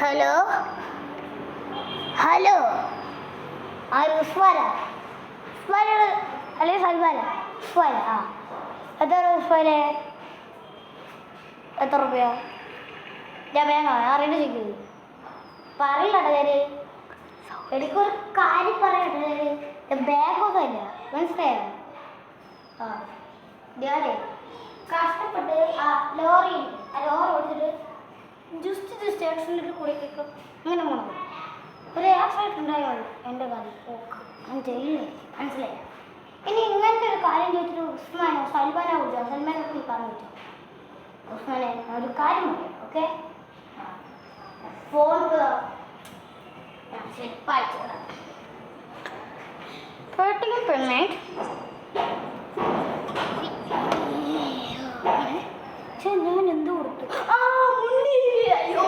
hello hello ആര് ഉസ്മാന ഉസ്മാനാണ് അല്ലെങ്കിൽ സൽമാന ഉസ്മാന ആ എത്ര ഉസ്മാനെ എത്ര റുപ്യ ഞാൻ വേണോ അറിയണ്ട ചോദിക്കുന്നത് പറയട്ടോ ഞാൻ എനിക്കൊരു കാര്യം പറയട്ടെ ഞാൻ ബാഗൊന്നും ഇല്ല മനസ്സിലായോ ആ ഞാനേ കഷ്ടപ്പെട്ട് ആ ലോറി ഓടിച്ചിട്ട് ജസ്റ്റ് ആക്സിഡൻറ്റിൽ കൂടി കേൾക്കും അങ്ങനെ പോണത് ഒരു ആക്സിഡൻറ്റ് ഉണ്ടായോ എൻ്റെ കാര്യം ഓക്കെ ഞാൻ ചെയ്യില്ലേ മനസ്സിലായി ഇനി ഇങ്ങനത്തെ ഒരു കാര്യം ചോദിച്ചിട്ട് ഉസ്മാനോ സൽമാനോ വിളിച്ചോ സൽമാനോ നീ പറഞ്ഞു പറ്റുമോ ഉസ്മാനെ ഒരു കാര്യം പറയാം ഓക്കെ ഫോൺ പെർമനന്റ് ഞാൻ എന്ത് കൊടുത്തു ആ അയ്യോ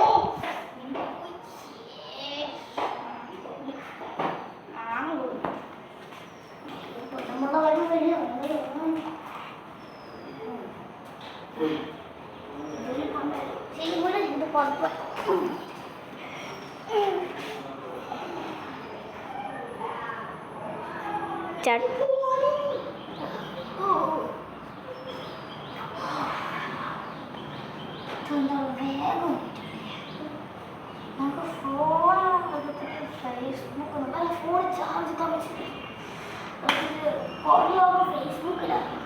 നമ്മളുടെ വഴി വരിക എന്ത് കുഴപ്പം വേഗം നമുക്ക് ഫേസ്ബുക്ക് നല്ല ഫോൺ ചാർജ് തമിച്ചിട്ട് ഫേസ്ബുക്കിലാണ്